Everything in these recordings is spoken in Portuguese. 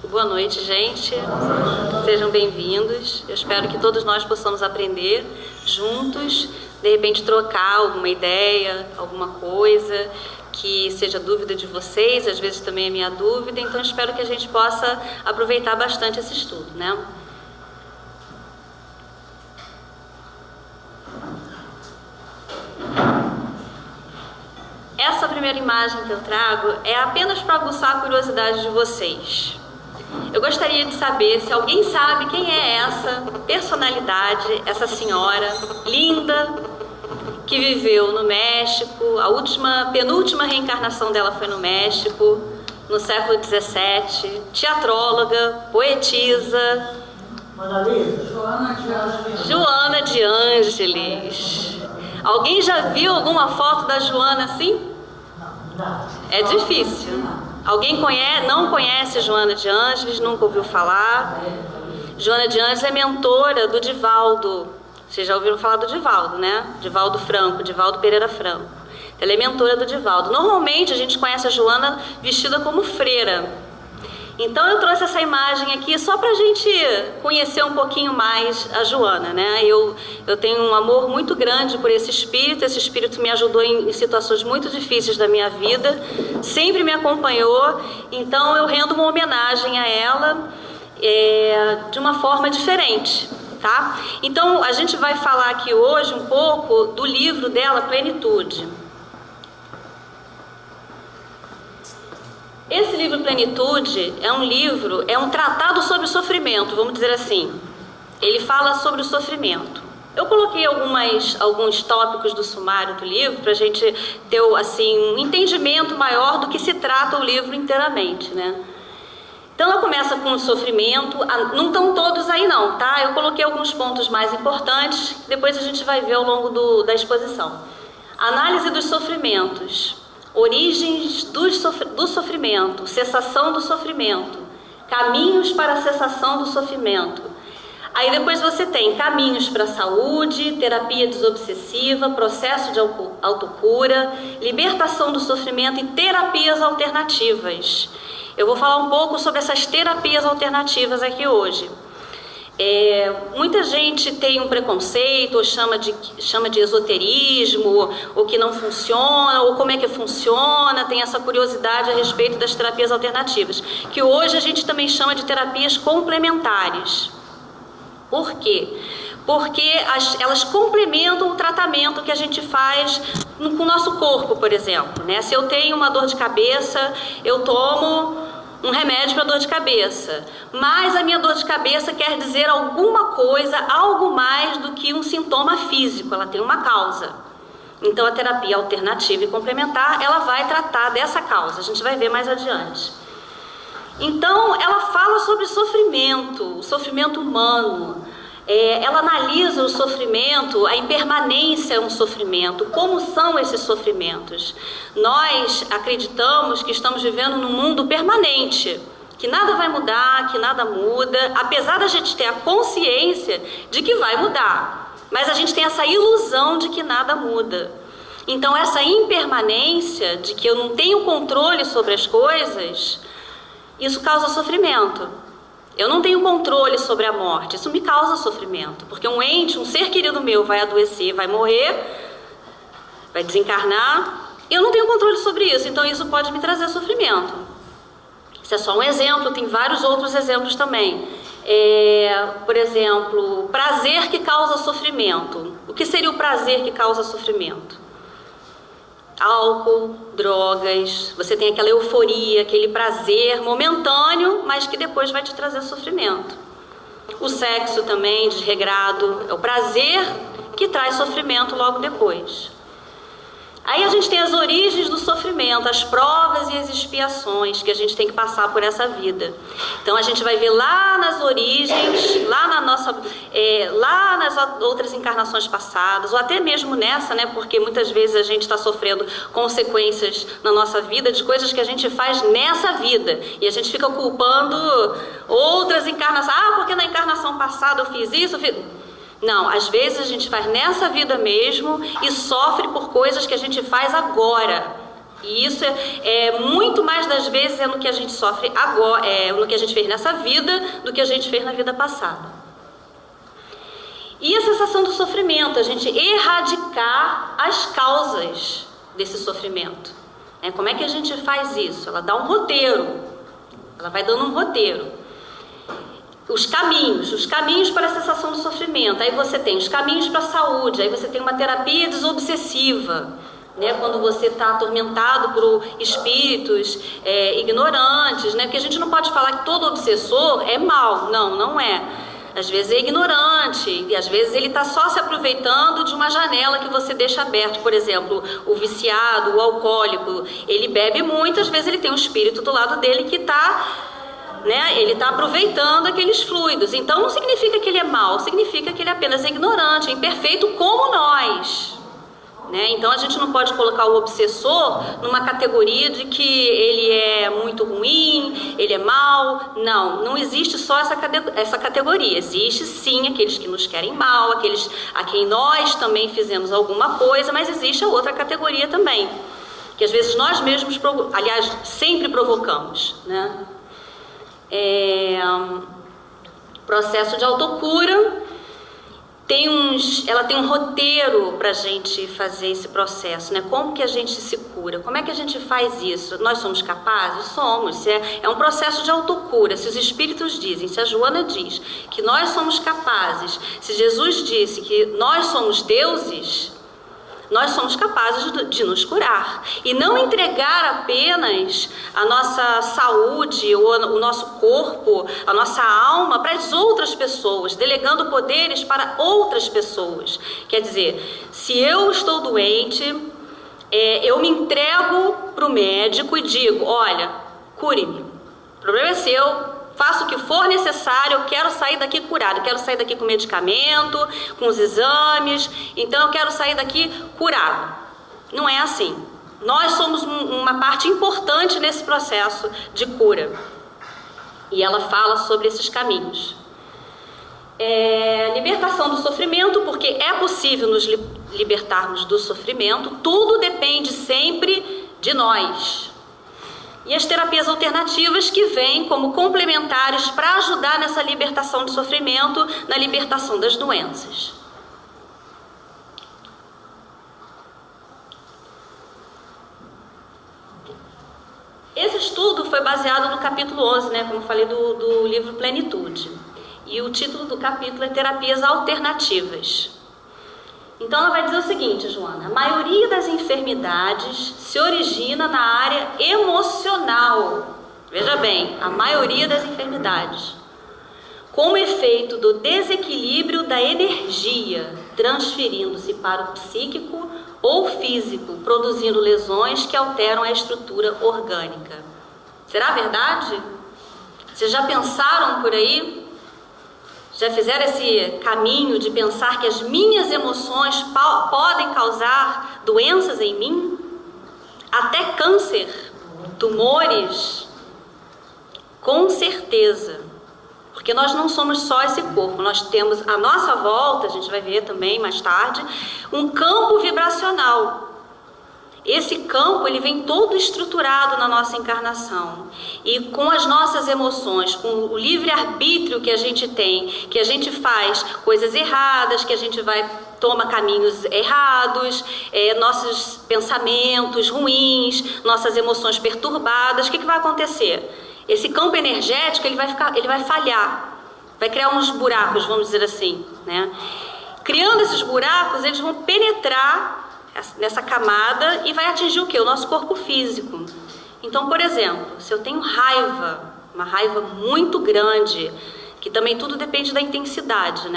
Boa noite, gente. Sejam bem-vindos. Eu espero que todos nós possamos aprender juntos, de repente trocar alguma ideia, alguma coisa que seja dúvida de vocês, às vezes também é minha dúvida, então espero que a gente possa aproveitar bastante esse estudo, né? Essa primeira imagem que eu trago é apenas para aguçar a curiosidade de vocês. Eu gostaria de saber se alguém sabe quem é essa personalidade, essa senhora linda, que viveu no México. A penúltima reencarnação dela foi no México, no século XVII, teatróloga, poetisa, Joana de Ângeles. Alguém já viu alguma foto da Joana assim? É difícil. Alguém não conhece Joana de Ângeles, nunca ouviu falar? Joana de Ângeles é mentora do Divaldo. Vocês já ouviram falar do Divaldo, né? Divaldo Pereira Franco. Ela é mentora do Divaldo. Normalmente a gente conhece a Joana vestida como freira. Então eu trouxe essa imagem aqui só para a gente conhecer um pouquinho mais a Joana, né? Eu tenho um amor muito grande por esse espírito me ajudou em situações muito difíceis da minha vida, sempre me acompanhou, então eu rendo uma homenagem a ela de uma forma diferente, tá? Então a gente vai falar aqui hoje um pouco do livro dela, Plenitude. Esse livro Plenitude é um tratado sobre o sofrimento, vamos dizer assim. Ele fala sobre o sofrimento. Eu coloquei alguns tópicos do sumário do livro para a gente ter assim, um entendimento maior do que se trata o livro inteiramente, né? Então ela começa com o sofrimento, não estão todos aí não, tá? Eu coloquei alguns pontos mais importantes, que depois a gente vai ver ao longo da exposição. Análise dos sofrimentos. Origens do sofrimento, cessação do sofrimento, caminhos para a cessação do sofrimento. Aí depois você tem caminhos para a saúde, terapia desobsessiva, processo de autocura, libertação do sofrimento e terapias alternativas. Eu vou falar um pouco sobre essas terapias alternativas aqui hoje. Muita gente tem um preconceito, ou chama de esoterismo, ou que não funciona, ou como é que funciona, tem essa curiosidade a respeito das terapias alternativas, que hoje a gente também chama de terapias complementares. Por quê? Porque elas complementam o tratamento que a gente faz com o nosso corpo, por exemplo, né? Se eu tenho uma dor de cabeça, eu tomo um remédio para dor de cabeça, mas a minha dor de cabeça quer dizer alguma coisa, algo mais do que um sintoma físico, ela tem uma causa. Então a terapia alternativa e complementar, ela vai tratar dessa causa, a gente vai ver mais adiante. Então ela fala sobre o sofrimento humano. Ela analisa o sofrimento, a impermanência é um sofrimento, como são esses sofrimentos. Nós acreditamos que estamos vivendo num mundo permanente, que nada vai mudar, que nada muda, apesar da gente ter a consciência de que vai mudar, mas a gente tem essa ilusão de que nada muda. Então essa impermanência, de que eu não tenho controle sobre as coisas, isso causa sofrimento. Eu não tenho controle sobre a morte, isso me causa sofrimento, porque um ser querido meu vai adoecer, vai morrer, vai desencarnar, e eu não tenho controle sobre isso, então isso pode me trazer sofrimento. Isso é só um exemplo, tem vários outros exemplos também. Por exemplo, prazer que causa sofrimento. O que seria o prazer que causa sofrimento? Álcool, drogas, você tem aquela euforia, aquele prazer momentâneo, mas que depois vai te trazer sofrimento. O sexo também, desregrado, é o prazer que traz sofrimento logo depois. Aí a gente tem as origens do sofrimento, as provas e as expiações que a gente tem que passar por essa vida. Então a gente vai ver lá nas origens, lá nas outras encarnações passadas, ou até mesmo nessa, né? Porque muitas vezes a gente está sofrendo consequências na nossa vida de coisas que a gente faz nessa vida. E a gente fica culpando outras encarnações. Porque na encarnação passada eu fiz isso, Não, às vezes a gente faz nessa vida mesmo e sofre por coisas que a gente faz agora, E isso é muito mais das vezes no que a gente sofre agora, no que a gente fez nessa vida, do que a gente fez na vida passada. E a sensação do sofrimento, a gente erradicar as causas desse sofrimento. Como é que a gente faz isso? Ela dá um roteiro, ela vai dando um roteiro. Os caminhos para a cessação do sofrimento. Aí você tem os caminhos para a saúde, aí você tem uma terapia desobsessiva, quando você está atormentado por espíritos ignorantes, porque a gente não pode falar que todo obsessor é mau, não é. Às vezes é ignorante, e às vezes ele está só se aproveitando de uma janela que você deixa aberta. Por exemplo, o viciado, o alcoólico, ele bebe muito, às vezes ele tem um espírito do lado dele que está... ele está aproveitando aqueles fluidos. Então não significa que ele é mau, significa que ele apenas é ignorante, é imperfeito como nós. Então a gente não pode colocar o obsessor numa categoria de que ele é muito ruim, ele é mau. Não existe só essa categoria. Existe sim aqueles que nos querem mal, aqueles a quem nós também fizemos alguma coisa, mas existe a outra categoria também, que às vezes nós mesmos, aliás, sempre provocamos, Processo de autocura. Ela tem um roteiro para a gente fazer esse processo, Como que a gente se cura? Como é que a gente faz isso? Nós somos capazes? Somos. É um processo de autocura. Se os espíritos dizem, se a Joana diz que nós somos capazes, se Jesus disse que nós somos deuses, nós somos capazes de nos curar e não entregar apenas a nossa saúde, o nosso corpo, a nossa alma para as outras pessoas, delegando poderes para outras pessoas. Quer dizer, se eu estou doente, eu me entrego para o médico e digo, olha, cure-me, o problema é seu, faço o que for necessário, eu quero sair daqui curado, eu quero sair daqui com medicamento, com os exames, então eu quero sair daqui curado. Não é assim. Nós somos uma parte importante nesse processo de cura. E ela fala sobre esses caminhos. Libertação do sofrimento, porque é possível nos libertarmos do sofrimento, tudo depende sempre de nós. E as terapias alternativas que vêm como complementares para ajudar nessa libertação do sofrimento, na libertação das doenças. Esse estudo foi baseado no capítulo 11, como eu falei, do livro Plenitude. E o título do capítulo é Terapias Alternativas. Então ela vai dizer o seguinte, Joana: a maioria das enfermidades se origina na área emocional. Veja bem, a maioria das enfermidades, como efeito do desequilíbrio da energia, transferindo-se para o psíquico ou físico, produzindo lesões que alteram a estrutura orgânica. Será verdade? Vocês já pensaram por aí? Já fizeram esse caminho de pensar que as minhas emoções podem causar doenças em mim? Até câncer, tumores? Com certeza. Porque nós não somos só esse corpo, nós temos à nossa volta, a gente vai ver também mais tarde, um campo vibracional. Esse campo, ele vem todo estruturado na nossa encarnação. E com as nossas emoções, com o livre-arbítrio que a gente tem, que a gente faz coisas erradas, que a gente toma caminhos errados, nossos pensamentos ruins, nossas emoções perturbadas, o que vai acontecer? Esse campo energético, ele vai falhar, vai criar uns buracos, vamos dizer assim, Criando esses buracos, eles vão penetrar nessa camada e vai atingir o quê? O nosso corpo físico. Então, por exemplo, se eu tenho raiva, uma raiva muito grande, que também tudo depende da intensidade,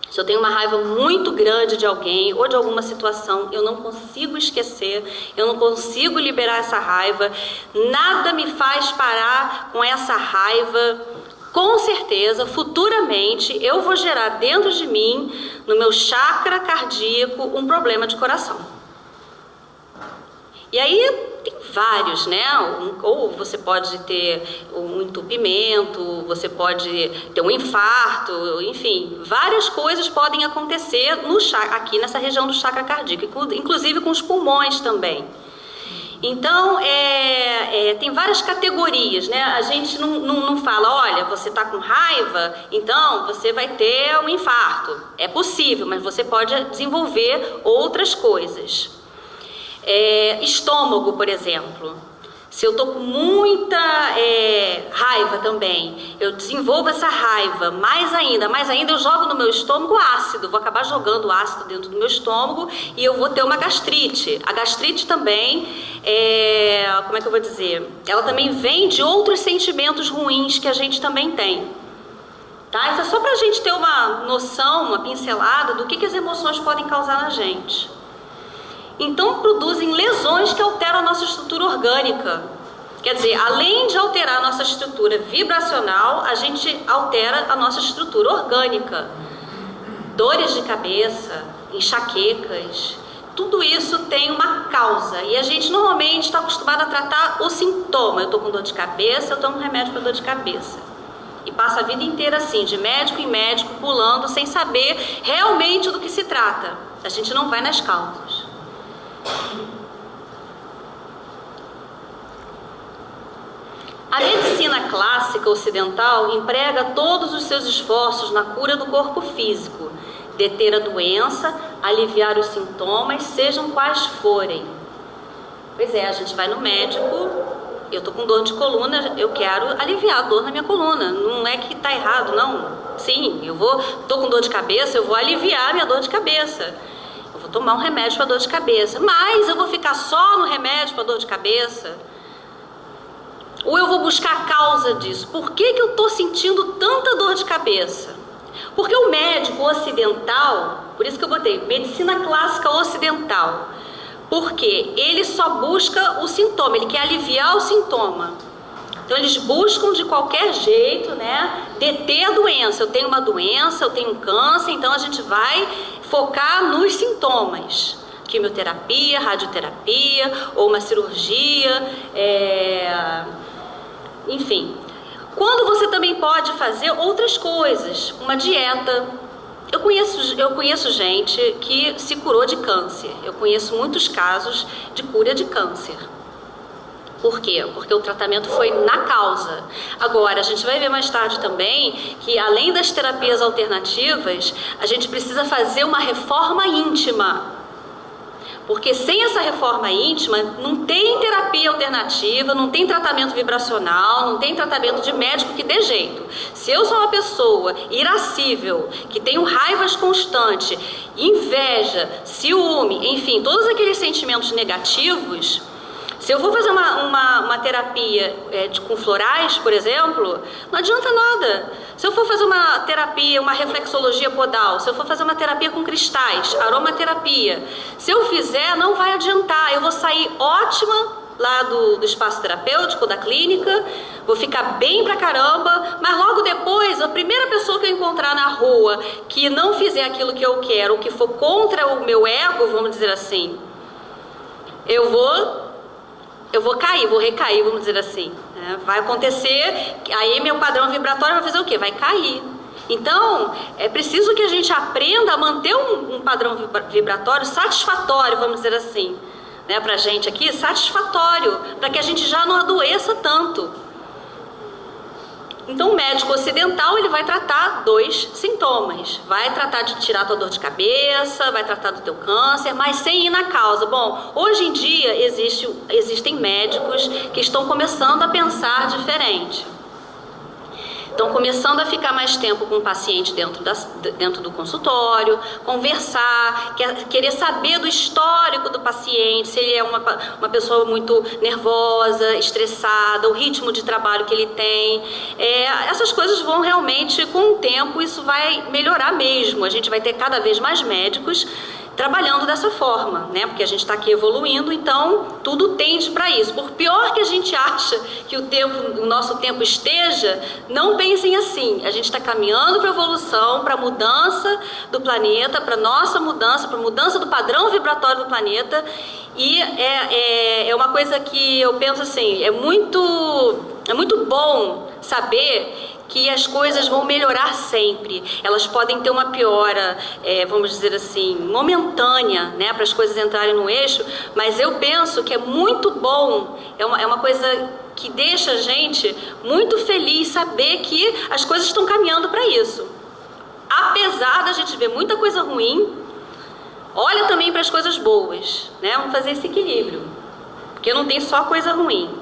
Se eu tenho uma raiva muito grande de alguém ou de alguma situação, eu não consigo esquecer, eu não consigo liberar essa raiva, nada me faz parar com essa raiva. Com certeza, futuramente, eu vou gerar dentro de mim, no meu chakra cardíaco, um problema de coração. E aí tem vários, ou você pode ter um entupimento, você pode ter um infarto, enfim, várias coisas podem acontecer aqui nessa região do chakra cardíaco, inclusive com os pulmões também. Então, tem várias categorias, né? A gente não fala, olha, você está com raiva, então você vai ter um infarto. É possível, mas você pode desenvolver outras coisas. Estômago, por exemplo. Se eu estou com muita raiva também, eu desenvolvo essa raiva, mais ainda eu jogo no meu estômago ácido, vou acabar jogando ácido dentro do meu estômago e eu vou ter uma gastrite. A gastrite também, como é que eu vou dizer? Ela também vem de outros sentimentos ruins que a gente também tem. Tá? Isso é só para a gente ter uma noção, uma pincelada do que as emoções podem causar na gente. Então, produzem lesões que alteram a nossa estrutura orgânica. Quer dizer, além de alterar a nossa estrutura vibracional, a gente altera a nossa estrutura orgânica. Dores de cabeça, enxaquecas, tudo isso tem uma causa. E a gente normalmente está acostumado a tratar o sintoma. Eu estou com dor de cabeça, eu tomo um remédio para dor de cabeça. E passa a vida inteira assim, de médico em médico, pulando, sem saber realmente do que se trata. A gente não vai nas causas. A medicina clássica ocidental emprega todos os seus esforços na cura do corpo físico, deter a doença, aliviar os sintomas, sejam quais forem. Pois é, a gente vai no médico, eu tô com dor de coluna, eu quero aliviar a dor na minha coluna, não é que tá errado, não. Sim, tô com dor de cabeça, eu vou aliviar a minha dor de cabeça. Vou tomar um remédio para dor de cabeça, mas eu vou ficar só no remédio para dor de cabeça? Ou eu vou buscar a causa disso? Por que eu estou sentindo tanta dor de cabeça? Porque o médico ocidental, por isso que eu botei medicina clássica ocidental, porque ele só busca o sintoma, ele quer aliviar o sintoma. Então eles buscam de qualquer jeito, né, deter a doença. Eu tenho uma doença, eu tenho um câncer, então a gente vai focar nos sintomas. Quimioterapia, radioterapia, ou uma cirurgia, enfim. Quando você também pode fazer outras coisas, uma dieta. Eu conheço gente que se curou de câncer. Eu conheço muitos casos de cura de câncer. Por quê? Porque o tratamento foi na causa. Agora, a gente vai ver mais tarde também que, além das terapias alternativas, a gente precisa fazer uma reforma íntima. Porque sem essa reforma íntima, não tem terapia alternativa, não tem tratamento vibracional, não tem tratamento de médico que dê jeito. Se eu sou uma pessoa irascível, que tenho raivas constantes, inveja, ciúme, enfim, todos aqueles sentimentos negativos, se eu for fazer uma terapia com florais, por exemplo, não adianta nada. Se eu for fazer uma terapia, uma reflexologia podal, se eu for fazer uma terapia com cristais, aromaterapia, se eu fizer, não vai adiantar. Eu vou sair ótima lá do espaço terapêutico, da clínica, vou ficar bem pra caramba, mas logo depois, a primeira pessoa que eu encontrar na rua que não fizer aquilo que eu quero, ou que for contra o meu ego, vamos dizer assim, eu vou cair, vou recair, vamos dizer assim. Vai acontecer, aí meu padrão vibratório vai fazer o quê? Vai cair. Então, é preciso que a gente aprenda a manter um padrão vibratório satisfatório, vamos dizer assim, né, pra gente aqui, satisfatório, para que a gente já não adoeça tanto. Então, o médico ocidental, ele vai tratar 2 sintomas. Vai tratar de tirar a tua dor de cabeça, vai tratar do teu câncer, mas sem ir na causa. Bom, hoje em dia existem médicos que estão começando a pensar diferente. Estão começando a ficar mais tempo com o paciente dentro do consultório, conversar, querer saber do histórico do paciente, se ele é uma pessoa muito nervosa, estressada, o ritmo de trabalho que ele tem. Essas coisas vão realmente, com o tempo, isso vai melhorar mesmo. A gente vai ter cada vez mais médicos trabalhando dessa forma, né? Porque a gente está aqui evoluindo, então tudo tende para isso. Por pior que a gente acha que o nosso tempo esteja, não pensem assim. A gente está caminhando para a evolução, para a mudança do planeta, para nossa mudança, para a mudança do padrão vibratório do planeta. E é uma coisa que eu penso assim, é muito bom saber que as coisas vão melhorar sempre. Elas podem ter uma piora, vamos dizer assim, momentânea, né, para as coisas entrarem no eixo, mas eu penso que é muito bom, é uma coisa que deixa a gente muito feliz saber que as coisas estão caminhando para isso. Apesar da gente ver muita coisa ruim, olha também para as coisas boas, né? Vamos fazer esse equilíbrio, porque não tem só coisa ruim.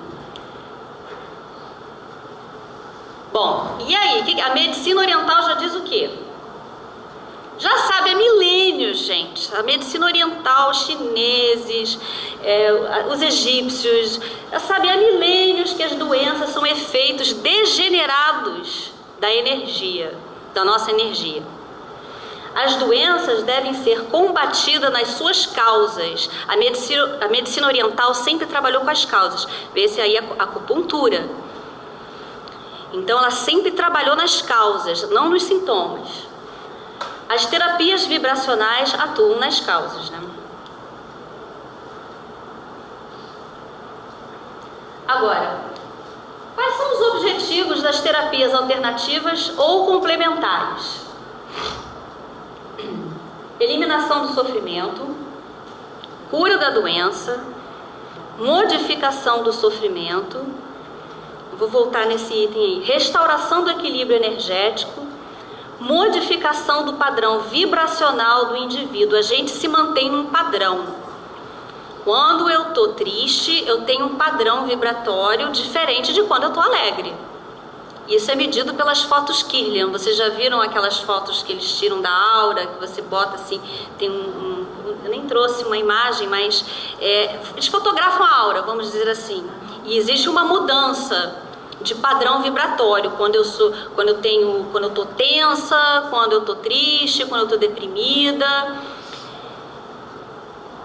Bom, e aí, a medicina oriental já diz o quê? Já sabe há milênios, gente. A medicina oriental, os chineses, os egípcios, já sabe há milênios que as doenças são efeitos degenerados da energia, da nossa energia. As doenças devem ser combatidas nas suas causas. A medicina oriental sempre trabalhou com as causas. Vê-se aí a acupuntura. Então, ela sempre trabalhou nas causas, não nos sintomas. As terapias vibracionais atuam nas causas, né? Agora, quais são os objetivos das terapias alternativas ou complementares? Eliminação do sofrimento, cura da doença, modificação do sofrimento. Vou voltar nesse item aí. Restauração do equilíbrio energético, modificação do padrão vibracional do indivíduo. A gente se mantém num padrão. Quando eu estou triste, eu tenho um padrão vibratório diferente de quando eu estou alegre. Isso é medido pelas fotos Kirlian. Vocês já viram aquelas fotos que eles tiram da aura, que você bota assim, tem eu nem trouxe uma imagem, mas eles fotografam a aura, vamos dizer assim. E existe uma mudança de padrão vibratório quando eu estou tensa, quando eu estou triste, quando eu estou deprimida.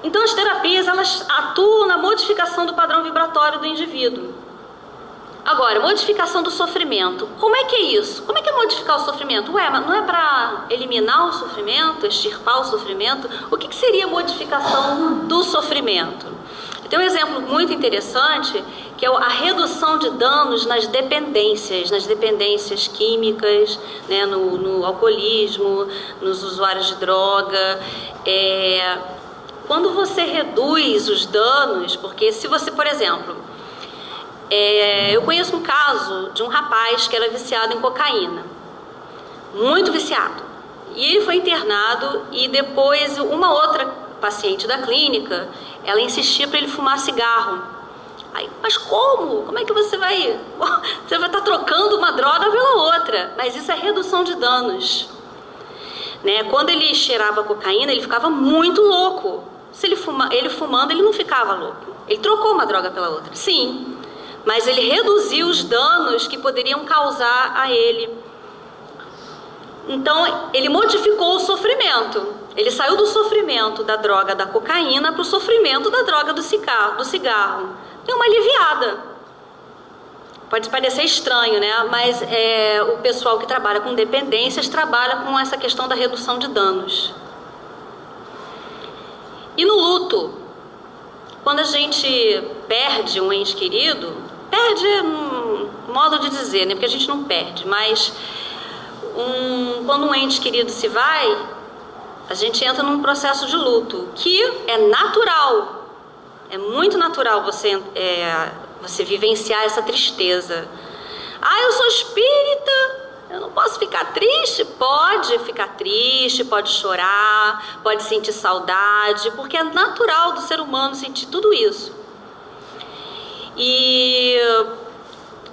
Então as terapias, elas atuam na modificação do padrão vibratório do indivíduo. Agora, modificação do sofrimento. Como é que é isso? Como é que é modificar o sofrimento? Mas não é para eliminar o sofrimento, extirpar o sofrimento? O que seria modificação do sofrimento? Tem um exemplo muito interessante, que é a redução de danos nas dependências químicas, né, no alcoolismo, nos usuários de droga. Quando você reduz os danos, porque se você, por exemplo, eu conheço um caso de um rapaz que era viciado em cocaína, muito viciado, e ele foi internado e depois uma outra paciente da clínica, ela insistia para ele fumar cigarro. Aí, mas como? Como é que você vai... Você vai estar trocando uma droga pela outra. Mas isso é redução de danos. Né? Quando ele cheirava cocaína, ele ficava muito louco. Se ele fumando, ele não ficava louco. Ele trocou uma droga pela outra. Sim, mas ele reduziu os danos que poderiam causar a ele. Então, ele modificou o sofrimento. Ele saiu do sofrimento da droga da cocaína para o sofrimento da droga do cigarro. Deu uma aliviada. Pode parecer estranho, né? Mas o pessoal que trabalha com dependências trabalha com essa questão da redução de danos. E no luto, quando a gente perde um ente querido, perde um modo de dizer, né? Porque a gente não perde, mas quando um ente querido se vai, a gente entra num processo de luto, que é natural, é muito natural você vivenciar essa tristeza. Eu sou espírita, eu não posso ficar triste? Pode ficar triste, pode chorar, pode sentir saudade, porque é natural do ser humano sentir tudo isso. E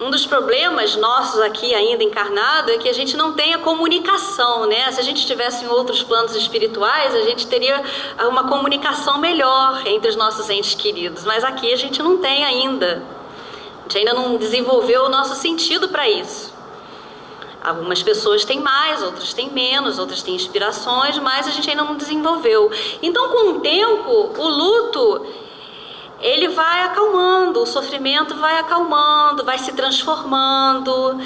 um dos problemas nossos aqui ainda encarnado é que a gente não tem a comunicação, né? Se a gente estivesse em outros planos espirituais, a gente teria uma comunicação melhor entre os nossos entes queridos, mas aqui a gente não tem ainda. A gente ainda não desenvolveu o nosso sentido para isso. Algumas pessoas têm mais, outras têm menos, outras têm inspirações, mas a gente ainda não desenvolveu. Então, com o tempo, o luto, ele vai acalmando, o sofrimento vai acalmando, vai se transformando.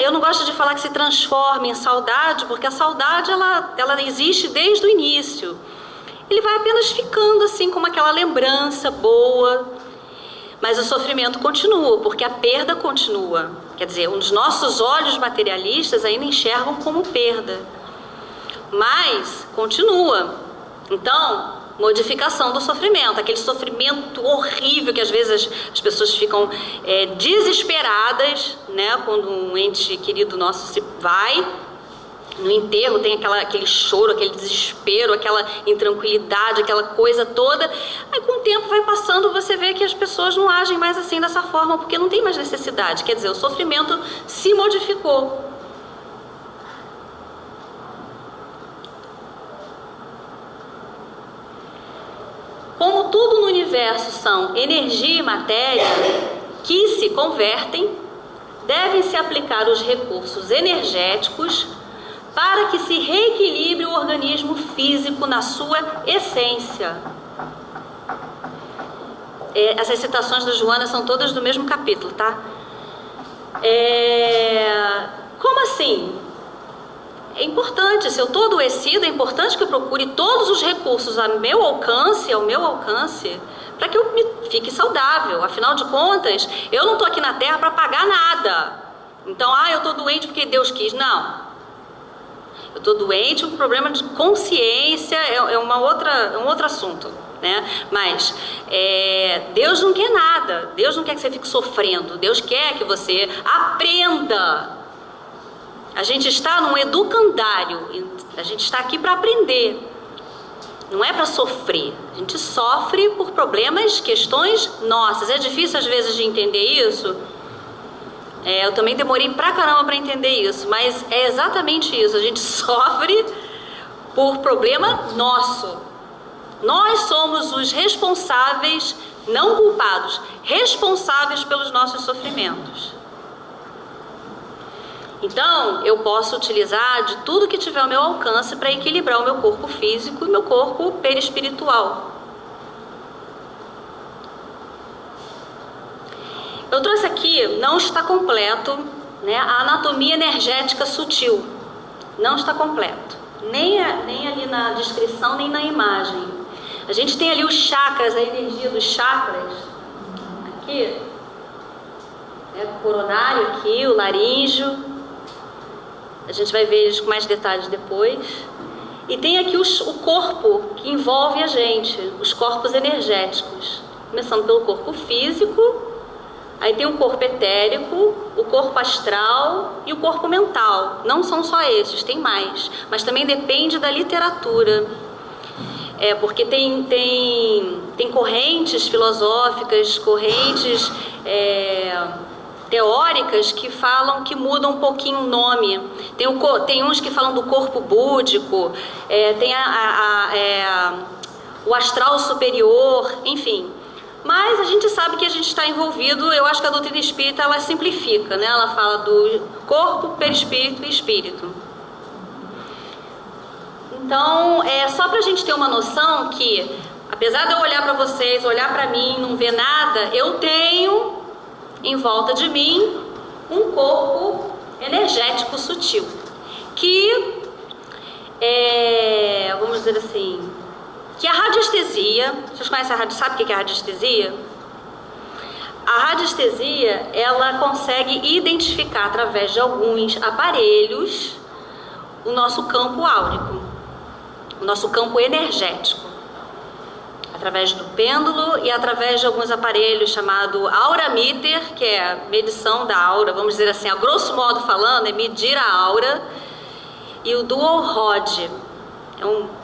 Eu não gosto de falar que se transforma em saudade, porque a saudade ela existe desde o início. Ele vai apenas ficando assim como aquela lembrança boa, Mas o sofrimento continua, porque a perda continua. Quer dizer, os nossos olhos materialistas ainda enxergam como perda. Mas continua. Então, modificação do sofrimento. Aquele sofrimento horrível que às vezes as pessoas ficam desesperadas, né? Quando um ente querido nosso se vai. No enterro tem aquele choro, aquele desespero, aquela intranquilidade, aquela coisa toda. Aí com o tempo vai passando, você vê que as pessoas não agem mais assim dessa forma, porque não tem mais necessidade. Quer dizer, o sofrimento se modificou. Como tudo no universo são energia e matéria que se convertem, devem-se aplicar os recursos energéticos para que se reequilibre o organismo físico na sua essência. Essas citações da Joana são todas do mesmo capítulo, tá? Como assim? É importante, se eu estou adoecida, é importante que eu procure todos os recursos ao meu alcance, para que eu fique saudável. Afinal de contas, eu não estou aqui na Terra para pagar nada. Então, eu estou doente porque Deus quis. Não. Eu estou doente, um problema de consciência é um outro assunto, né? Mas Deus não quer nada. Deus não quer que você fique sofrendo. Deus quer que você aprenda. A gente está num educandário. A gente está aqui para aprender. Não é para sofrer. A gente sofre por problemas, questões nossas. É difícil às vezes de entender isso. Eu também demorei pra caramba para entender isso, mas é exatamente isso. A gente sofre por problema nosso. Nós somos os responsáveis, não culpados, responsáveis pelos nossos sofrimentos. Então, eu posso utilizar de tudo que tiver ao meu alcance para equilibrar o meu corpo físico e meu corpo perispiritual. Eu trouxe aqui, não está completo, né, a anatomia energética sutil. Não está completo. Nem ali na descrição, nem na imagem. A gente tem ali os chakras, a energia dos chakras. Aqui, o coronário aqui, o laríngeo. A gente vai ver eles com mais detalhes depois. E tem aqui o corpo que envolve a gente, os corpos energéticos. Começando pelo corpo físico. Aí tem o corpo etérico, o corpo astral e o corpo mental. Não são só esses, tem mais. Mas também depende da literatura. Porque tem correntes filosóficas, correntes teóricas que falam, que mudam um pouquinho o nome. Tem uns que falam do corpo búdico, tem o astral superior, enfim. Mas a gente sabe que a gente está envolvido. Eu acho que a doutrina espírita, ela simplifica, né? Ela fala do corpo, perispírito e espírito. Então, só para a gente ter uma noção que, apesar de eu olhar para vocês, olhar para mim, não ver nada, eu tenho em volta de mim um corpo energético sutil, que vamos dizer assim, que a radiestesia, vocês conhecem sabe o que é a radiestesia? A radiestesia, ela consegue identificar através de alguns aparelhos o nosso campo áurico, o nosso campo energético, através do pêndulo e através de alguns aparelhos chamado aurameter, que é a medição da aura, vamos dizer assim, a grosso modo falando, é medir a aura, e o dual rod.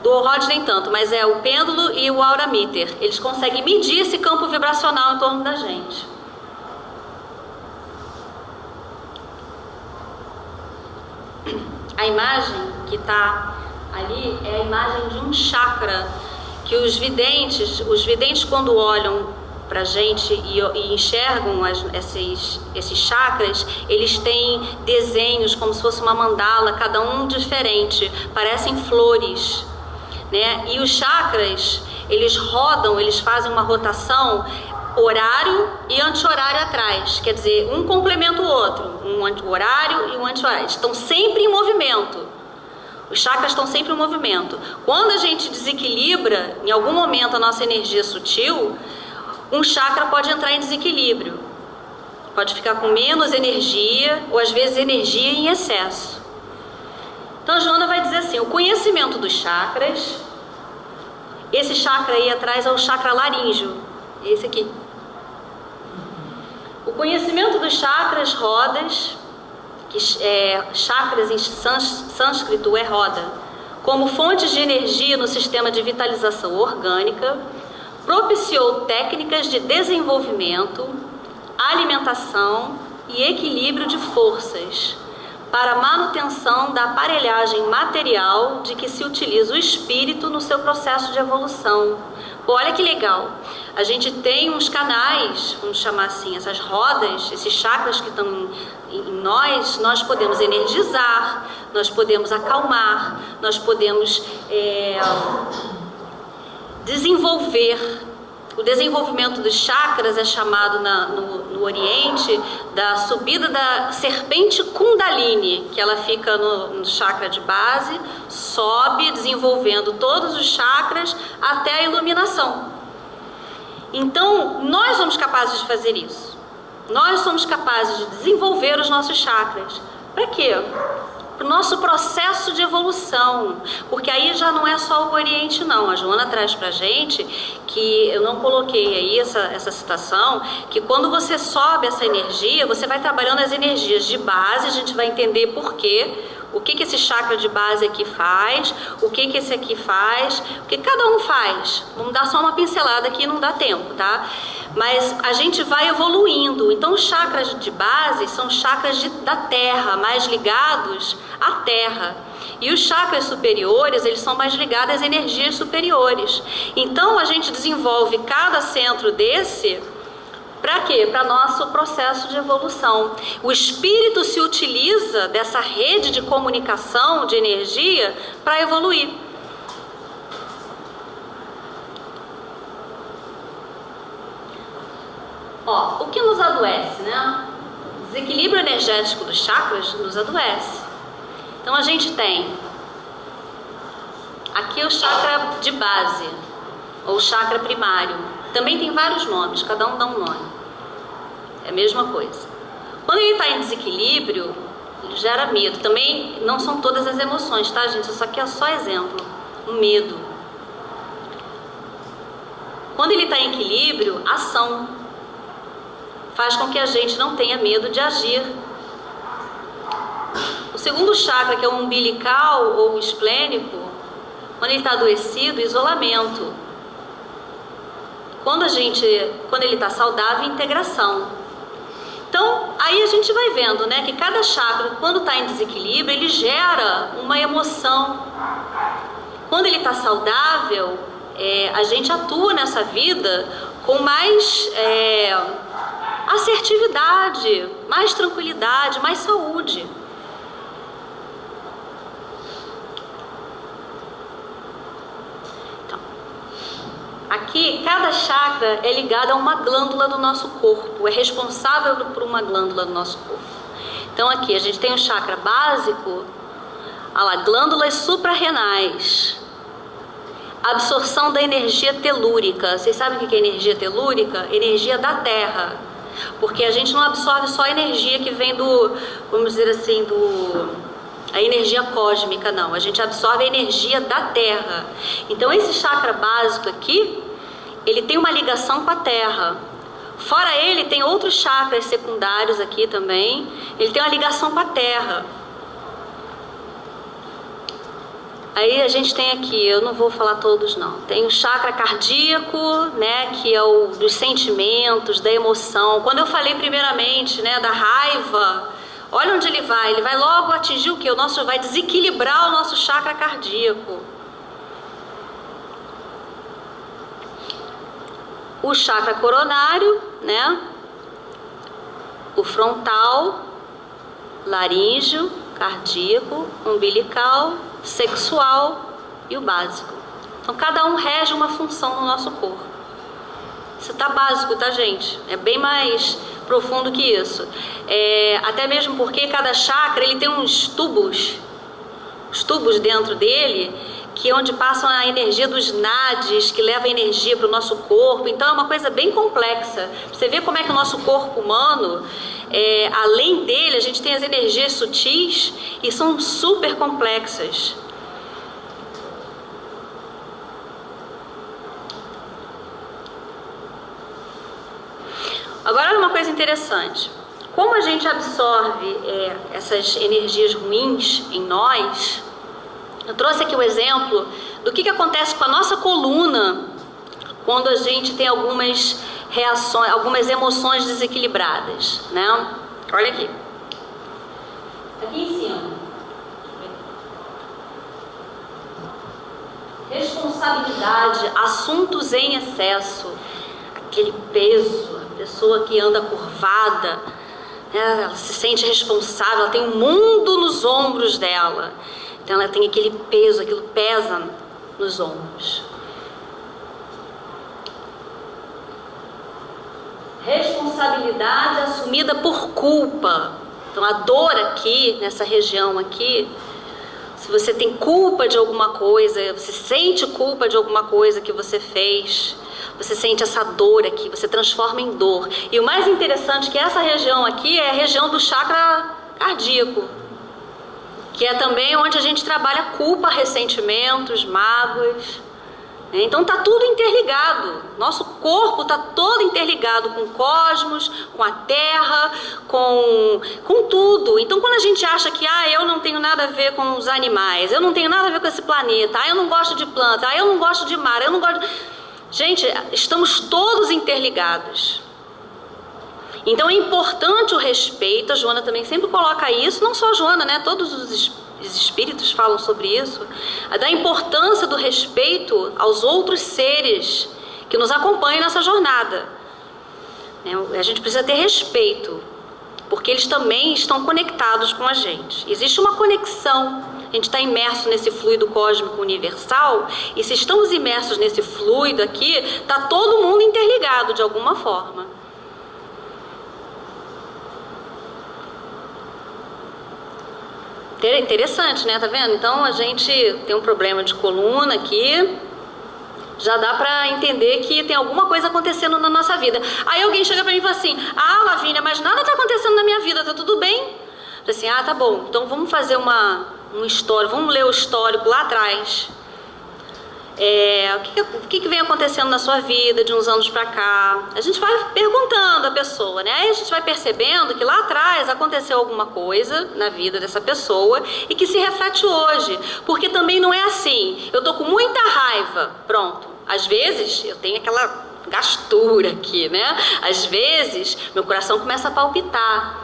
Dual rod nem tanto, mas é o pêndulo e o aurameter. Eles conseguem medir esse campo vibracional em torno da gente. A imagem que está ali é a imagem de um chakra que os videntes quando olham para a gente e enxergam esses chakras, eles têm desenhos como se fosse uma mandala, cada um diferente, parecem flores, né? E os chakras, eles rodam, eles fazem uma rotação, horário e anti-horário atrás, quer dizer, um complementa o outro, um horário e um anti-horário, estão sempre em movimento. Os chakras estão sempre em movimento. Quando a gente desequilibra, em algum momento, a nossa energia sutil, um chakra pode entrar em desequilíbrio, pode ficar com menos energia ou às vezes energia em excesso. Então a Joana vai dizer assim, o conhecimento dos chakras, esse chakra aí atrás é o chakra laríngeo, esse aqui. O conhecimento dos chakras rodas, que chakras em sânscrito é roda, como fontes de energia no sistema de vitalização orgânica, propiciou técnicas de desenvolvimento, alimentação e equilíbrio de forças para a manutenção da aparelhagem material de que se utiliza o espírito no seu processo de evolução. Pô, olha que legal, a gente tem uns canais, vamos chamar assim, essas rodas, esses chakras que estão em nós podemos energizar, nós podemos acalmar, nós podemos desenvolver. O desenvolvimento dos chakras é chamado no Oriente da subida da serpente Kundalini, que ela fica no chakra de base, sobe desenvolvendo todos os chakras até a iluminação. Então, nós somos capazes de fazer isso. Nós somos capazes de desenvolver os nossos chakras. Para quê? Para o nosso processo de evolução, porque aí já não é só o Oriente não, a Joana traz para a gente, que eu não coloquei aí essa citação, que quando você sobe essa energia, você vai trabalhando as energias de base, a gente vai entender por quê, o que esse chakra de base aqui faz, o que esse aqui faz, o que cada um faz. Vamos dar só uma pincelada aqui, não dá tempo, tá? Mas a gente vai evoluindo. Então os chakras de base são chakras da terra, mais ligados à terra. E os chakras superiores, eles são mais ligados às energias superiores. Então a gente desenvolve cada centro desse. Para quê? Para nosso processo de evolução. O espírito se utiliza dessa rede de comunicação, de energia, para evoluir. Ó, o que nos adoece, né? O desequilíbrio energético dos chakras nos adoece. Então a gente tem aqui o chakra de base, ou chakra primário. Também tem vários nomes, cada um dá um nome. É a mesma coisa. Quando ele está em desequilíbrio, ele gera medo. Também não são todas as emoções, tá, gente? Isso aqui é só exemplo. O medo. Quando ele está em equilíbrio, ação. Faz com que a gente não tenha medo de agir. O segundo chakra, que é o umbilical ou o esplênico, quando ele está adoecido, isolamento. Quando ele está saudável, integração. Então, aí a gente vai vendo, né, que cada chakra, quando está em desequilíbrio, ele gera uma emoção. Quando ele está saudável, a gente atua nessa vida com mais assertividade, mais tranquilidade, mais saúde. Aqui, cada chakra é ligado a uma glândula do nosso corpo, é responsável por uma glândula do nosso corpo. Então aqui a gente tem o chakra básico, olha lá, glândulas suprarrenais, absorção da energia telúrica. Vocês sabem o que é energia telúrica? Energia da terra, porque a gente não absorve só a energia que vem vamos dizer assim, a energia cósmica, não. A gente absorve a energia da terra. Então esse chakra básico aqui, ele tem uma ligação com a terra. Fora ele, tem outros chakras secundários aqui também. Ele tem uma ligação com a terra. Aí a gente tem aqui, eu não vou falar todos não. Tem o chakra cardíaco, né, que é o dos sentimentos, da emoção. Quando eu falei primeiramente, né, da raiva, olha onde ele vai logo atingir o que? Vai desequilibrar o nosso chakra cardíaco. O chakra coronário, né? O frontal, laríngeo, cardíaco, umbilical, sexual e o básico. Então cada um rege uma função no nosso corpo. Isso tá básico, tá, gente? É bem mais profundo que isso. Até mesmo porque cada chakra ele tem uns tubos dentro dele que é onde passa a energia dos nadis, que leva energia para o nosso corpo. Então é uma coisa bem complexa. Você vê como é que o nosso corpo humano, além dele, a gente tem as energias sutis e são super complexas. Agora, olha uma coisa interessante. Como a gente absorve essas energias ruins em nós, eu trouxe aqui o exemplo do que acontece com a nossa coluna quando a gente tem algumas reações, algumas emoções desequilibradas, né? Olha aqui. Aqui em cima. Responsabilidade, assuntos em excesso, aquele peso, a pessoa que anda curvada, ela se sente responsável, ela tem um mundo nos ombros dela. Então ela tem aquele peso, aquilo pesa nos ombros. Responsabilidade assumida por culpa. Então a dor aqui, nessa região aqui, se você tem culpa de alguma coisa, você sente culpa de alguma coisa que você fez, você sente essa dor aqui, você transforma em dor. E o mais interessante é que essa região aqui é a região do chakra cardíaco, que é também onde a gente trabalha culpa, ressentimentos, mágoas. Então está tudo interligado. Nosso corpo está todo interligado com o cosmos, com a terra, com tudo. Então quando a gente acha que eu não tenho nada a ver com os animais, eu não tenho nada a ver com esse planeta, eu não gosto de plantas, eu não gosto de mar, eu não gosto de... Gente, estamos todos interligados. Então é importante o respeito. A Joana também sempre coloca isso, não só a Joana, né? Todos os espíritos falam sobre isso, da importância do respeito aos outros seres que nos acompanham nessa jornada. A gente precisa ter respeito, porque eles também estão conectados com a gente. Existe uma conexão. A gente está imerso nesse fluido cósmico universal, e se estamos imersos nesse fluido aqui, está todo mundo interligado de alguma forma. Interessante, né? Tá vendo? Então a gente tem um problema de coluna aqui, já dá pra entender que tem alguma coisa acontecendo na nossa vida. Aí alguém chega pra mim e fala assim: Lavínia, mas nada tá acontecendo na minha vida, tá tudo bem? Eu falei assim: tá bom, então vamos fazer um histórico, vamos ler o histórico lá atrás. O que vem acontecendo na sua vida de uns anos pra cá? A gente vai perguntando à pessoa, né? Aí a gente vai percebendo que lá atrás aconteceu alguma coisa na vida dessa pessoa e que se reflete hoje. Porque também não é assim, eu tô com muita raiva, pronto. Às vezes eu tenho aquela gastura aqui, né? Às vezes meu coração começa a palpitar.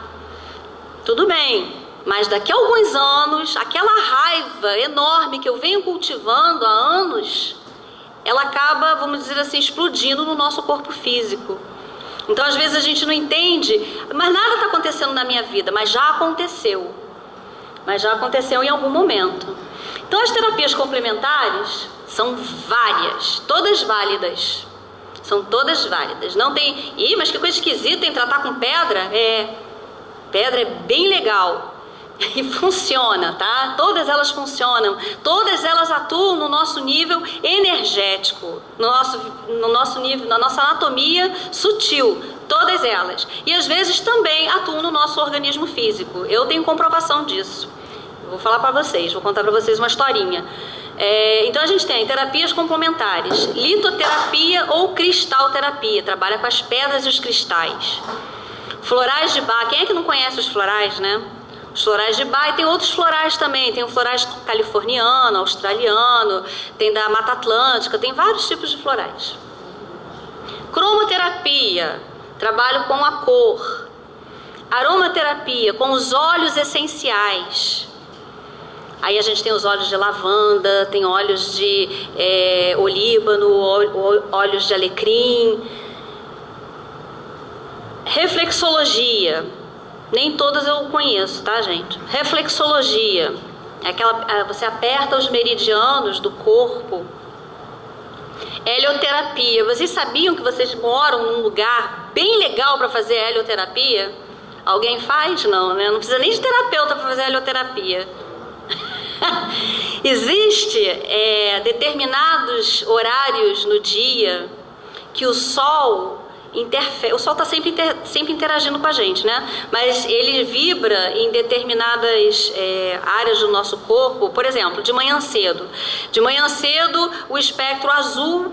Tudo bem. Mas daqui a alguns anos, aquela raiva enorme que eu venho cultivando há anos, ela acaba, vamos dizer assim, explodindo no nosso corpo físico. Então, às vezes a gente não entende, mas nada está acontecendo na minha vida, mas já aconteceu. Mas já aconteceu em algum momento. Então, as terapias complementares são várias, todas válidas. São todas válidas. Não tem... mas que coisa esquisita em tratar com pedra? Pedra é bem legal. E funciona, tá? Todas elas funcionam, todas elas atuam no nosso nível energético, no nosso nível, na nossa anatomia sutil, todas elas. E às vezes também atuam no nosso organismo físico. Eu tenho comprovação disso. Eu vou falar para vocês, vou contar para vocês uma historinha. Então a gente tem terapias complementares, litoterapia ou cristalterapia, trabalha com as pedras e os cristais. Florais de Bach, quem é que não conhece os florais, né? Os florais de Bach, e tem outros florais também, tem o florais californiano, australiano, tem da Mata Atlântica, tem vários tipos de florais. Cromoterapia, trabalho com a cor. Aromaterapia, com os óleos essenciais. Aí a gente tem os óleos de lavanda, tem óleos de olíbano, óleos de alecrim. Reflexologia, nem todas eu conheço, tá, gente? Reflexologia, você aperta os meridianos do corpo. Helioterapia, vocês sabiam que vocês moram num lugar bem legal para fazer helioterapia? Alguém faz? Não, né? Não precisa nem de terapeuta para fazer helioterapia. Existe determinados horários no dia que o Sol interfere. O Sol está sempre interagindo com a gente, né? Mas ele vibra em determinadas áreas do nosso corpo. Por exemplo, de manhã cedo. De manhã cedo, o espectro azul,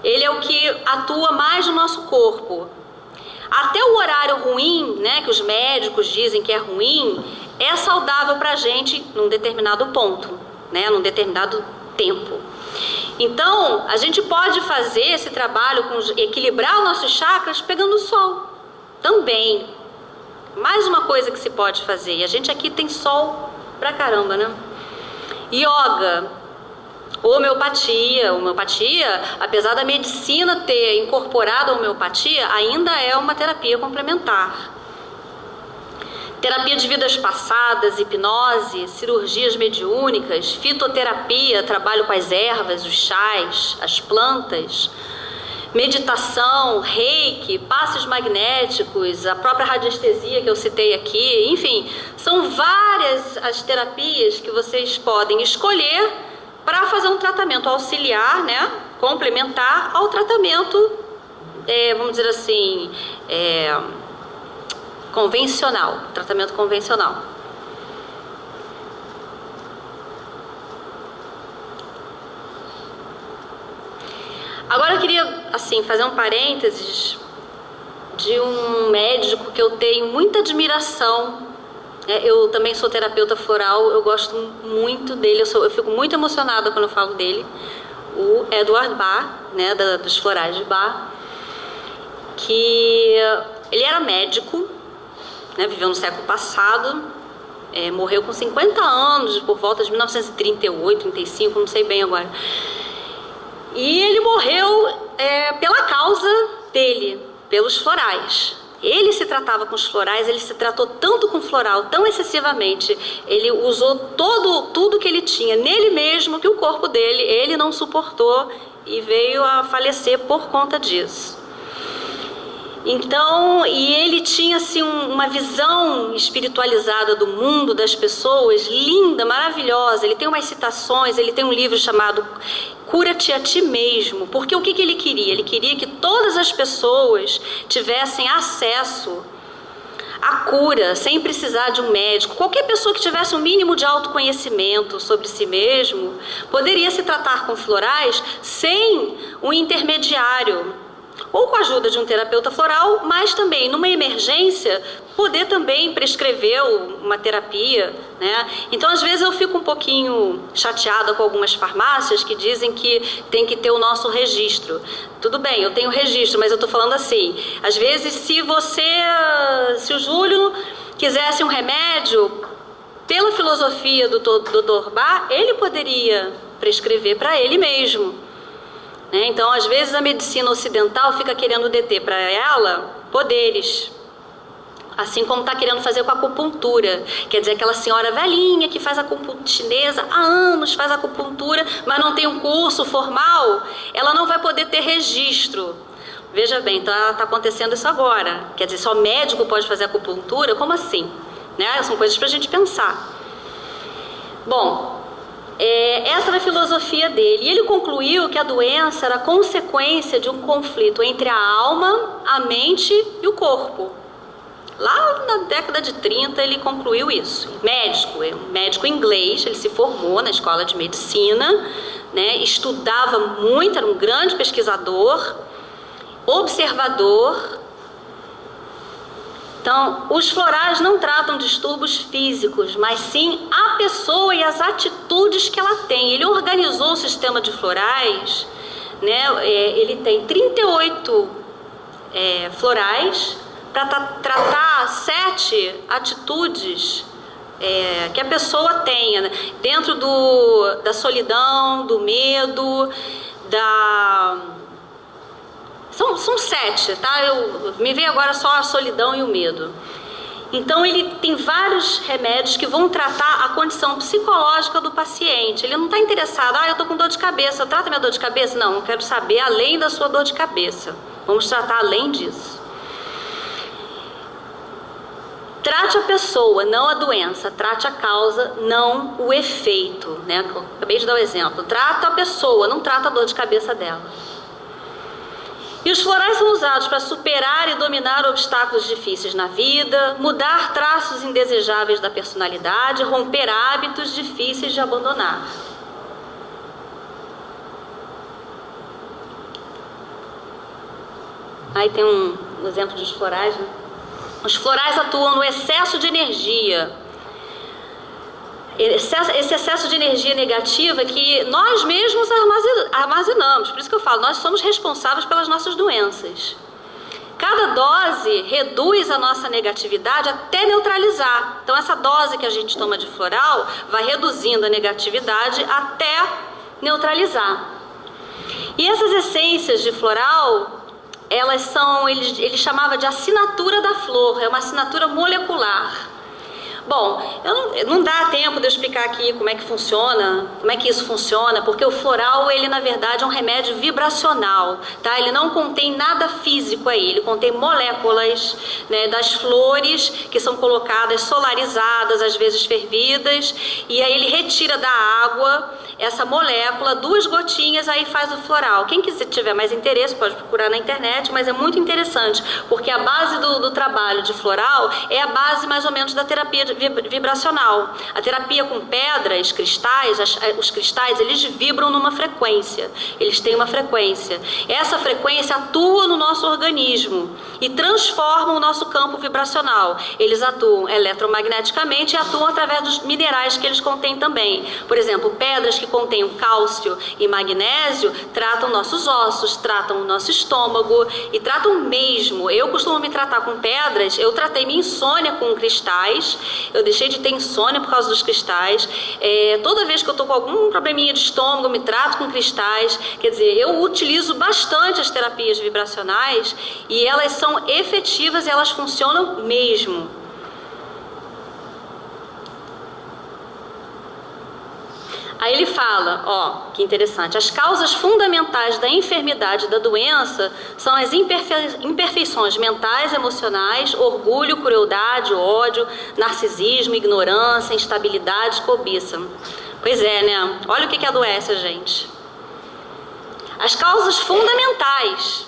ele é o que atua mais no nosso corpo. Até o horário ruim, né, que os médicos dizem que é ruim, é saudável para a gente num determinado ponto, né, num determinado tempo. Então, a gente pode fazer esse trabalho com equilibrar os nossos chakras pegando o sol também. Mais uma coisa que se pode fazer. E a gente aqui tem sol pra caramba, né? Yoga, homeopatia. Homeopatia, apesar da medicina ter incorporado a homeopatia, ainda é uma terapia complementar. Terapia de vidas passadas, hipnose, cirurgias mediúnicas, fitoterapia, trabalho com as ervas, os chás, as plantas, meditação, reiki, passes magnéticos, a própria radiestesia que eu citei aqui, enfim, são várias as terapias que vocês podem escolher para fazer um tratamento auxiliar, né, complementar ao tratamento, vamos dizer assim, convencional, tratamento convencional. Agora eu queria, assim, fazer um parênteses de um médico que eu tenho muita admiração. Eu também sou terapeuta floral, eu gosto muito dele, eu fico muito emocionada quando eu falo dele. O Edward Bach, né, dos florais de Bach, que ele era médico, né, viveu no século passado, morreu com 50 anos, por volta de 1938, 35, não sei bem agora. E ele morreu pela causa dele, pelos florais. Ele se tratava com os florais, ele se tratou tanto com floral, tão excessivamente, ele usou tudo que ele tinha nele mesmo, que o corpo dele, ele não suportou e veio a falecer por conta disso. Então, e ele tinha assim uma visão espiritualizada do mundo, das pessoas, linda, maravilhosa. Ele tem umas citações, ele tem um livro chamado Cura-te a Ti Mesmo. Porque o que ele queria? Ele queria que todas as pessoas tivessem acesso à cura, sem precisar de um médico. Qualquer pessoa que tivesse um mínimo de autoconhecimento sobre si mesmo, poderia se tratar com florais sem um intermediário, ou com a ajuda de um terapeuta floral, mas também numa emergência poder também prescrever uma terapia, né? Então às vezes eu fico um pouquinho chateada com algumas farmácias que dizem que tem que ter o nosso registro. Tudo bem, eu tenho registro, mas eu estou falando assim, às vezes se o Júlio quisesse um remédio, pela filosofia do Dr. Bach, ele poderia prescrever para ele mesmo. Então, às vezes, a medicina ocidental fica querendo deter para ela poderes, assim como está querendo fazer com a acupuntura. Quer dizer, aquela senhora velhinha que faz acupuntura chinesa há anos, faz acupuntura, mas não tem um curso formal, ela não vai poder ter registro. Veja bem, está acontecendo isso agora. Quer dizer, só médico pode fazer acupuntura? Como assim? Né? São coisas para a gente pensar. Bom, essa era a filosofia dele. E ele concluiu que a doença era consequência de um conflito entre a alma, a mente e o corpo. Lá na década de 30 ele concluiu isso. Médico inglês, ele se formou na escola de medicina, né, estudava muito, era um grande pesquisador, observador. Então, os florais não tratam distúrbios físicos, mas sim a pessoa e as atitudes que ela tem. Ele organizou o sistema de florais, né? Ele tem 38 florais para tratar 7 atitudes que a pessoa tenha, né? Dentro da solidão, do medo, São 7, tá? Me veio agora só a solidão e o medo. Então, ele tem vários remédios que vão tratar a condição psicológica do paciente. Ele não está interessado, eu estou com dor de cabeça, trata minha dor de cabeça? Não, eu quero saber além da sua dor de cabeça. Vamos tratar além disso. Trate a pessoa, não a doença. Trate a causa, não o efeito, né? Acabei de dar o exemplo. Trata a pessoa, não trata a dor de cabeça dela. E os florais são usados para superar e dominar obstáculos difíceis na vida, mudar traços indesejáveis da personalidade, romper hábitos difíceis de abandonar. Aí tem um exemplo dos florais, né? Os florais atuam no excesso de energia. Esse excesso de energia negativa que nós mesmos armazenamos. Por isso que eu falo, nós somos responsáveis pelas nossas doenças. Cada dose reduz a nossa negatividade até neutralizar. Então essa dose que a gente toma de floral vai reduzindo a negatividade até neutralizar. E essas essências de floral, elas são, ele chamava de assinatura da flor, é uma assinatura molecular. Bom, não dá tempo de eu explicar aqui como é que funciona, como é que isso funciona, porque o floral, ele na verdade é um remédio vibracional, tá? Ele não contém nada físico aí, ele contém moléculas, né, das flores que são colocadas solarizadas, às vezes fervidas, e aí ele retira da água essa molécula, 2 gotinhas, aí faz o floral. Quem tiver mais interesse pode procurar na internet, mas é muito interessante, porque a base do trabalho de floral é a base mais ou menos da terapia vibracional. A terapia com pedras, cristais, os cristais, eles vibram numa frequência, eles têm uma frequência. Essa frequência atua no nosso organismo e transforma o nosso campo vibracional. Eles atuam eletromagneticamente e atuam através dos minerais que eles contêm também. Por exemplo, pedras que contêm cálcio e magnésio tratam nossos ossos, tratam o nosso estômago e tratam mesmo. Eu costumo me tratar com pedras, eu tratei minha insônia com cristais, eu deixei de ter insônia por causa dos cristais. Toda vez que eu estou com algum probleminha de estômago, eu me trato com cristais. Quer dizer, eu utilizo bastante as terapias vibracionais e elas são efetivas e elas funcionam mesmo. Aí ele fala, ó, que interessante, as causas fundamentais da enfermidade e da doença são as imperfeições mentais, emocionais, orgulho, crueldade, ódio, narcisismo, ignorância, instabilidade, cobiça. Pois é, né? Olha o que adoece a gente. As causas fundamentais.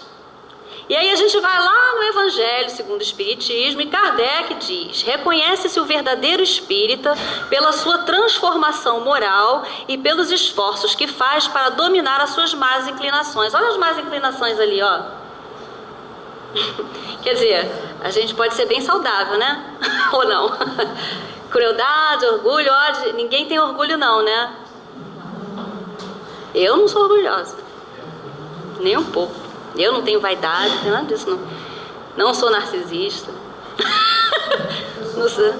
E aí a gente vai lá no Evangelho segundo o Espiritismo e Kardec diz: reconhece-se o verdadeiro espírita pela sua transformação moral e pelos esforços que faz para dominar as suas más inclinações. Olha as más inclinações ali, ó. Quer dizer, a gente pode ser bem saudável, né? Ou não? Crueldade, orgulho, ódio. Ninguém tem orgulho não, né? Eu não sou orgulhosa. Nem um pouco. Eu não tenho vaidade, não tenho nada disso, não. Não sou narcisista. Não sou.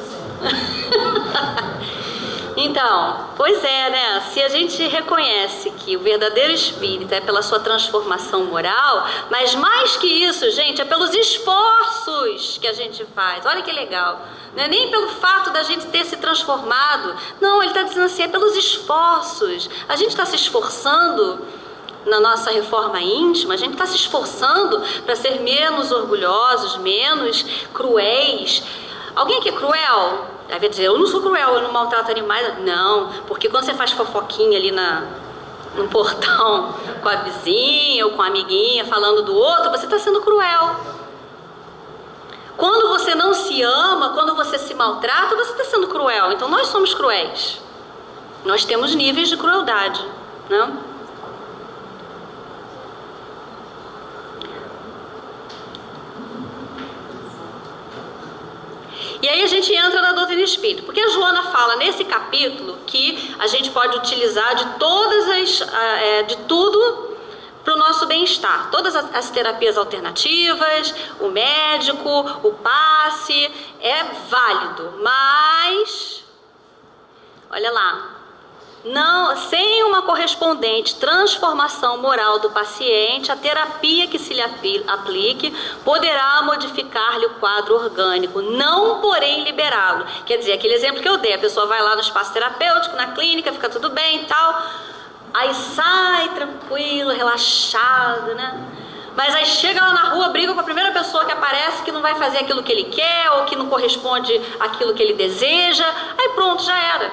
Então, pois é, né? Se a gente reconhece que o verdadeiro espírito é pela sua transformação moral, mas mais que isso, gente, é pelos esforços que a gente faz. Olha que legal. Não é nem pelo fato da gente ter se transformado. Não, ele está dizendo assim, é pelos esforços. A gente está se esforçando na nossa reforma íntima, a gente está se esforçando para ser menos orgulhosos, menos cruéis. Alguém aqui é cruel? Aí vai dizer, eu não sou cruel, eu não maltrato animais. Não, porque quando você faz fofoquinha ali no portão com a vizinha ou com a amiguinha falando do outro, você está sendo cruel. Quando você não se ama, quando você se maltrata, você está sendo cruel. Então nós somos cruéis. Nós temos níveis de crueldade, né? E aí a gente entra na doutrina espírita, porque a Joana fala nesse capítulo que a gente pode utilizar de de tudo para o nosso bem-estar. Todas as terapias alternativas, o médico, o passe, é válido, mas, olha lá, não, sem uma correspondente transformação moral do paciente, a terapia que se lhe aplique poderá modificar-lhe o quadro orgânico, não porém liberá-lo. Quer dizer, aquele exemplo que eu dei, a pessoa vai lá no espaço terapêutico, na clínica, fica tudo bem e tal, aí sai tranquilo, relaxado, né? Mas aí chega lá na rua, briga com a primeira pessoa que aparece, que não vai fazer aquilo que ele quer, ou que não corresponde àquilo que ele deseja, aí pronto, já era.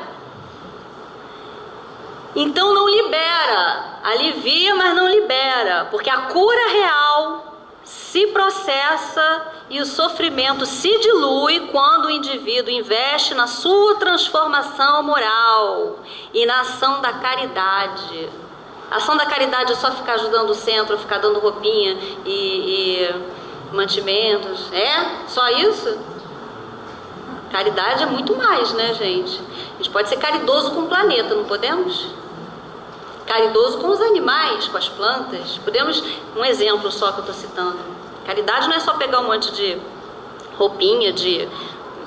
Então não libera, alivia, mas não libera, porque a cura real se processa e o sofrimento se dilui quando o indivíduo investe na sua transformação moral e na ação da caridade. A ação da caridade é só ficar ajudando o centro, ficar dando roupinha e mantimentos. É? Só isso? Caridade é muito mais, né, gente? A gente pode ser caridoso com o planeta, não podemos? Caridoso com os animais, com as plantas. Podemos, um exemplo só que eu estou citando. Caridade não é só pegar um monte de roupinha, de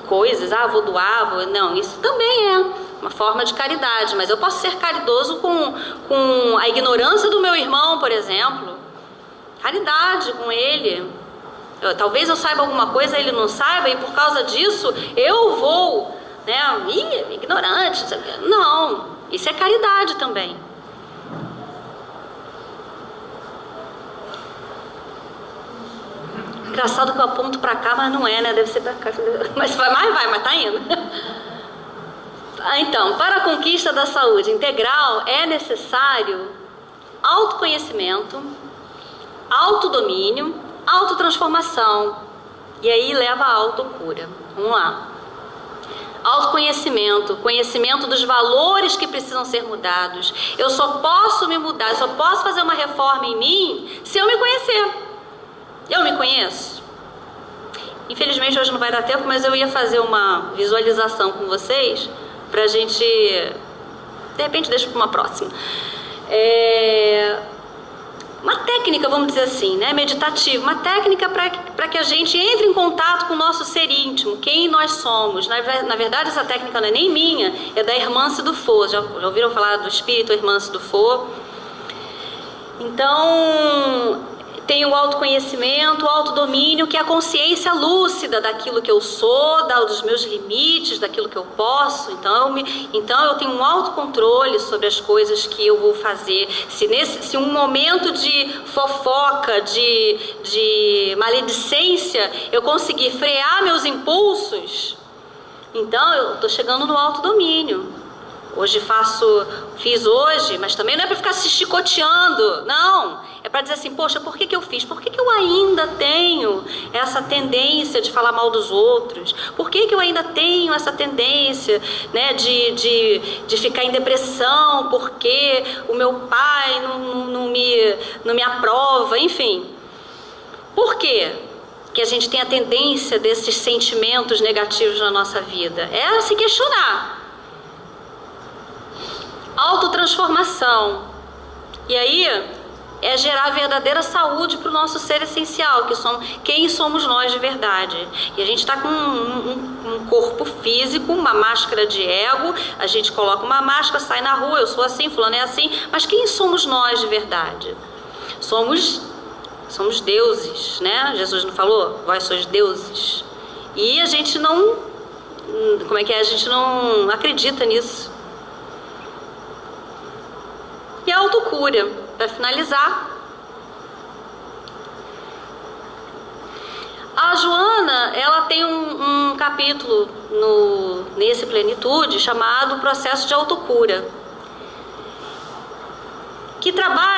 coisas, vou doar, não, isso também é uma forma de caridade, mas eu posso ser caridoso com a ignorância do meu irmão, por exemplo. Caridade com ele. Talvez eu saiba alguma coisa, ele não saiba, e por causa disso eu vou, né, ignorante. Não, isso é caridade também. Engraçado que eu aponto pra cá, mas não é, né? Deve ser pra cá. Mas tá indo. Então, para a conquista da saúde integral é necessário autoconhecimento, autodomínio, autotransformação. E aí leva a autocura. Vamos lá. Autoconhecimento, conhecimento dos valores que precisam ser mudados. Eu só posso me mudar, eu só posso fazer uma reforma em mim se eu me conhecer. Eu me conheço? Infelizmente hoje não vai dar tempo, mas eu ia fazer uma visualização com vocês pra gente, de repente deixo para uma próxima. Uma técnica, vamos dizer assim, né, meditativa, uma técnica para que a gente entre em contato com o nosso ser íntimo, quem nós somos. Na verdade, essa técnica não é nem minha, é da Hermance Dufour. Já ouviram falar do espírito Hermance Dufour? Então, tem o autoconhecimento, o autodomínio, que é a consciência lúcida daquilo que eu sou, dos meus limites, daquilo que eu posso. Então eu tenho um autocontrole sobre as coisas que eu vou fazer. Se um momento de fofoca, de maledicência, eu conseguir frear meus impulsos, então eu estou chegando no autodomínio. Fiz hoje, mas também não é para ficar se chicoteando, não. É para dizer assim, poxa, por que eu fiz? Por que eu ainda tenho essa tendência de falar mal dos outros? Por que eu ainda tenho essa tendência, né, de ficar em depressão? Porque o meu pai não me aprova, enfim. Por quê que a gente tem a tendência desses sentimentos negativos na nossa vida? É se questionar. Autotransformação. E aí é gerar verdadeira saúde para o nosso ser essencial, quem somos nós de verdade. E a gente está com um corpo físico, uma máscara de ego, a gente coloca uma máscara, sai na rua, eu sou assim, fulano é assim, mas quem somos nós de verdade? Somos deuses, né? Jesus não falou? Vós sois deuses. E a gente não, a gente não acredita nisso. E a autocura, para finalizar. A Joana, ela tem um capítulo nesse Plenitude chamado Processo de Autocura.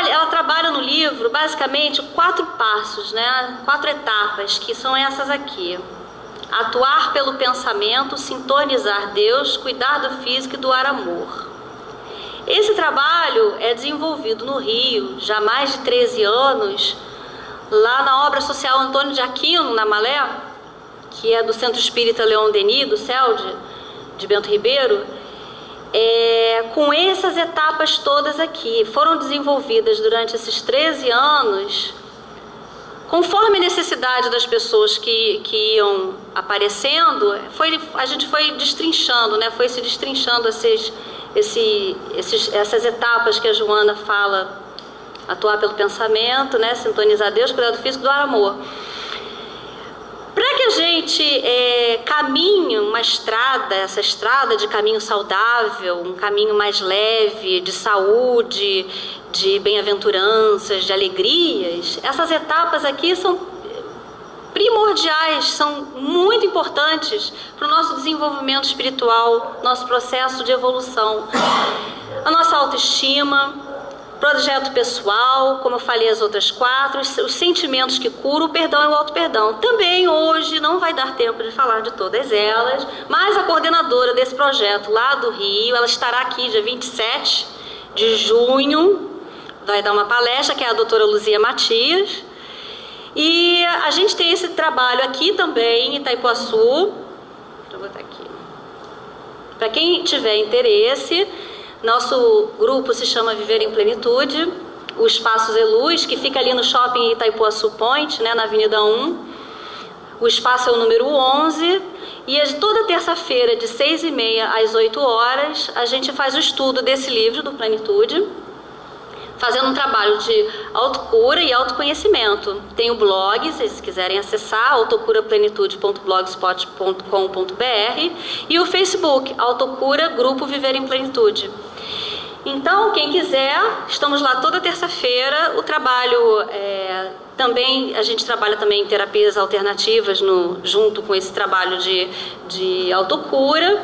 Ela trabalha no livro basicamente 4 passos, né? 4 etapas, que são essas aqui. Atuar pelo pensamento, sintonizar Deus, cuidar do físico e doar amor. Esse trabalho é desenvolvido no Rio já há mais de 13 anos, lá na obra social Antônio de Aquino, na Malé, que é do Centro Espírita Leon Denis, do CELD, de Bento Ribeiro. Com essas etapas todas aqui, foram desenvolvidas durante esses 13 anos, conforme a necessidade das pessoas que iam aparecendo, a gente foi destrinchando, né? Foi se destrinchando essas etapas que a Joana fala: atuar pelo pensamento, né? Sintonizar Deus, cuidar do físico, doar amor. Para que a gente caminhe essa estrada de caminho saudável, um caminho mais leve, de saúde, de bem-aventuranças, de alegrias, essas etapas aqui são primordiais, são muito importantes para o nosso desenvolvimento espiritual, nosso processo de evolução. A nossa autoestima, projeto pessoal, como eu falei as outras 4, os sentimentos que curam, o perdão e o auto-perdão. Também hoje não vai dar tempo de falar de todas elas, mas a coordenadora desse projeto lá do Rio, ela estará aqui dia 27 de junho, vai dar uma palestra, que é a doutora Luzia Matias. E a gente tem esse trabalho aqui também em Itaipuaçu. Deixa eu botar aqui. Para quem tiver interesse, nosso grupo se chama Viver em Plenitude. O Espaço Zeluz, que fica ali no shopping Itaipuaçu Point, né, na Avenida 1. O espaço é o número 11. E toda terça-feira, de 6h30 às 8 horas, a gente faz o estudo desse livro, do Plenitude, fazendo um trabalho de autocura e autoconhecimento. Tem o blog, se vocês quiserem acessar, autocuraplenitude.blogspot.com.br, e o Facebook, Autocura Grupo Viver em Plenitude. Então, quem quiser, estamos lá toda terça-feira. O trabalho também, a gente trabalha também em terapias alternativas junto com esse trabalho de autocura.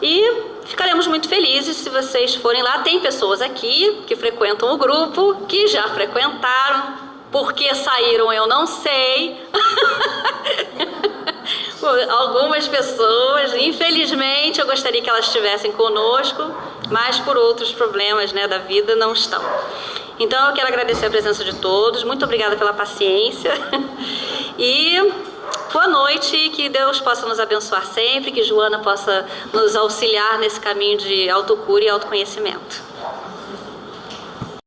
E ficaremos muito felizes se vocês forem lá. Tem pessoas aqui que frequentam o grupo, que já frequentaram. Por que saíram eu não sei. Algumas pessoas, infelizmente, eu gostaria que elas estivessem conosco, mas por outros problemas, né, da vida não estão. Então eu quero agradecer a presença de todos, muito obrigada pela paciência e boa noite, que Deus possa nos abençoar sempre, que Joana possa nos auxiliar nesse caminho de autocura e autoconhecimento.